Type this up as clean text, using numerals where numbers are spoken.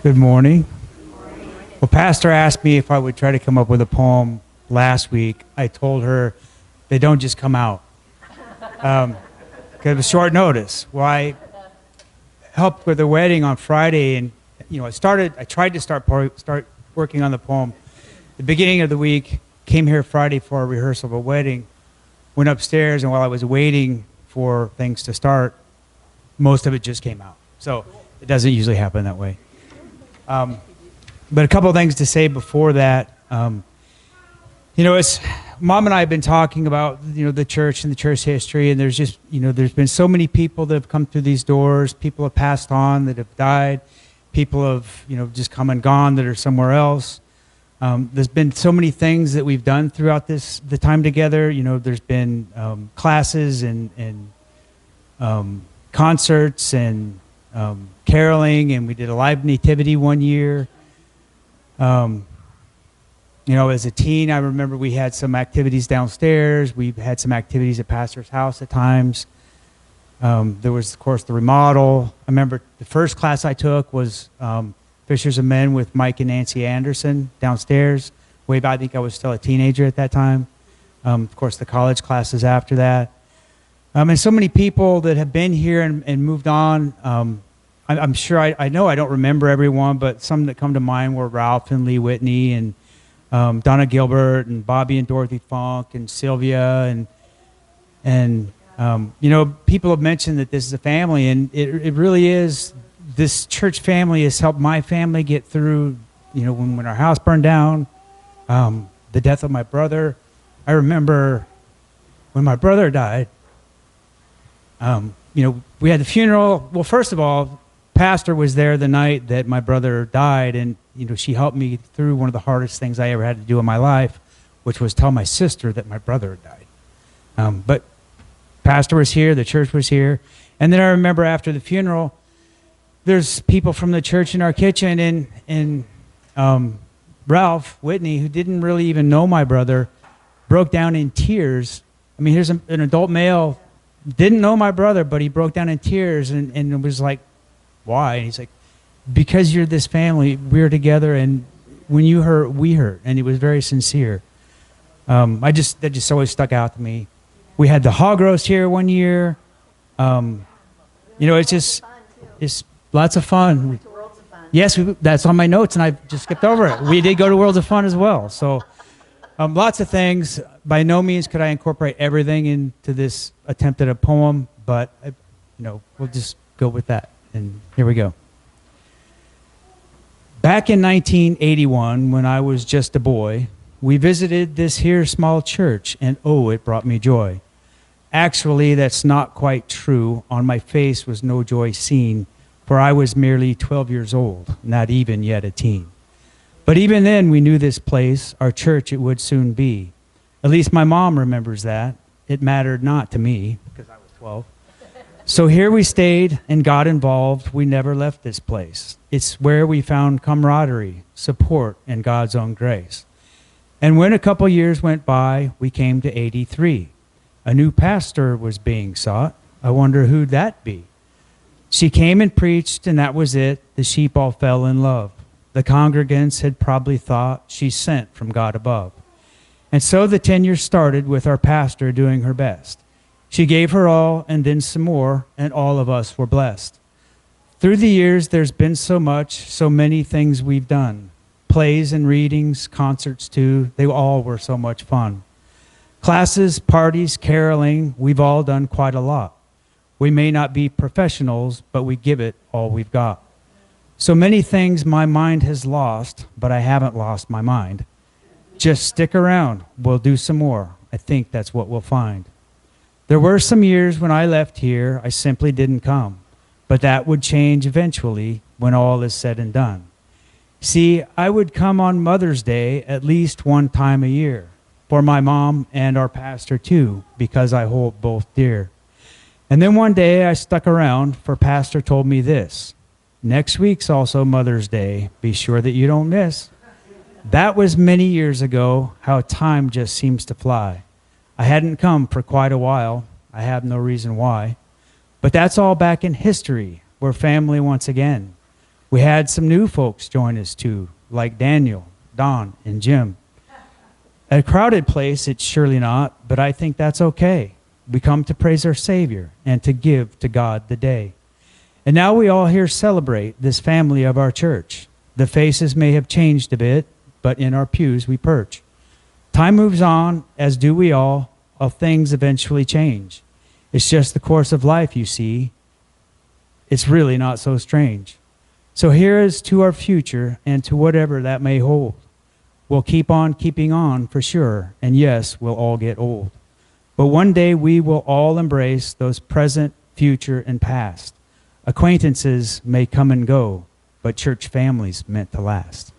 Good morning. Well, Pastor asked me if I would try to come up with a poem last week. I told her they don't just come out. Because it was short notice. Well, I helped with the wedding on Friday, and I tried to start working on the poem. The beginning of the week, came here Friday for a rehearsal of a wedding, went upstairs, and while I was waiting for things to start, most of it just came out. So it doesn't usually happen that way. But a couple of things to say before that. It's Mom and I have been talking about the church and the church history, and there's just there's been so many people that have come through these doors. People have passed on that have died. People have just come and gone that are somewhere else. There's been so many things that we've done throughout the time together. There's been classes and concerts and caroling, and we did a live nativity one year. As a teen, I remember we had some activities downstairs. We've had some activities at Pastor's house at times. There was, of course, the remodel. I remember the first class I took was Fishers of Men with Mike and Nancy Anderson downstairs. Way back, I think I was still a teenager at that time. Of course, the college classes after that. And so many people that have been here and moved on. I'm sure I know I don't remember everyone, but some that come to mind were Ralph and Lee Whitney and Donna Gilbert and Bobby and Dorothy Funk and Sylvia and people have mentioned that this is a family, and it really is. This church family has helped my family get through, when our house burned down, the death of my brother. I remember when my brother died, we had the funeral. Well, first of all, Pastor was there the night that my brother died, and she helped me through one of the hardest things I ever had to do in my life, which was tell my sister that my brother died. But Pastor was here, the church was here, and then I remember after the funeral, there's people from the church in our kitchen, and Ralph Whitney, who didn't really even know my brother, broke down in tears. I mean, here's an adult male, didn't know my brother, but he broke down in tears and was like, why? And he's like, because you're this family, we're together, and when you hurt, we hurt. And it was very sincere. That just always stuck out to me. We had the hog roast here one year. It's lots of fun. Yes, that's on my notes, and I just skipped over it. We did go to Worlds of Fun as well. So lots of things. By no means could I incorporate everything into this attempt at a poem, but we'll just go with that. And here we go. Back in 1981, when I was just a boy, we visited this here small church, and oh, it brought me joy. Actually, that's not quite true. On my face was no joy seen, for I was merely 12 years old, not even yet a teen. But even then, we knew this place, our church, it would soon be. At least my mom remembers that. It mattered not to me, because I was 12. So here we stayed and got involved. We never left this place. It's where we found camaraderie, support, and God's own grace. And when a couple years went by, we came to 83. A new pastor was being sought. I wonder who'd that be? She came and preached, and that was it. The sheep all fell in love. The congregants had probably thought she sent from God above. And so the tenure started with our pastor doing her best. She gave her all and then some more, and all of us were blessed. Through the years, there's been so much, so many things we've done. Plays and readings, concerts too, they all were so much fun. Classes, parties, caroling, we've all done quite a lot. We may not be professionals, but we give it all we've got. So many things my mind has lost, but I haven't lost my mind. Just stick around, we'll do some more. I think that's what we'll find. There were some years when I left here, I simply didn't come. But that would change eventually when all is said and done. See, I would come on Mother's Day at least one time a year. For my mom and our pastor too, because I hold both dear. And then one day I stuck around, for Pastor told me this. Next week's also Mother's Day. Be sure that you don't miss. That was many years ago. How time just seems to fly. I hadn't come for quite a while. I have no reason why. But that's all back in history. We're family once again. We had some new folks join us too, like Daniel, Don, and Jim. A crowded place, it's surely not, but I think that's okay. We come to praise our Savior and to give to God the day. And now we all here celebrate this family of our church. The faces may have changed a bit, but in our pews we perch. Time moves on, as do we all things eventually change. It's just the course of life, you see. It's really not so strange. So here is to our future and to whatever that may hold. We'll keep on keeping on for sure, and yes, we'll all get old. But one day we will all embrace those present, future, and past. Acquaintances may come and go, but church families meant to last.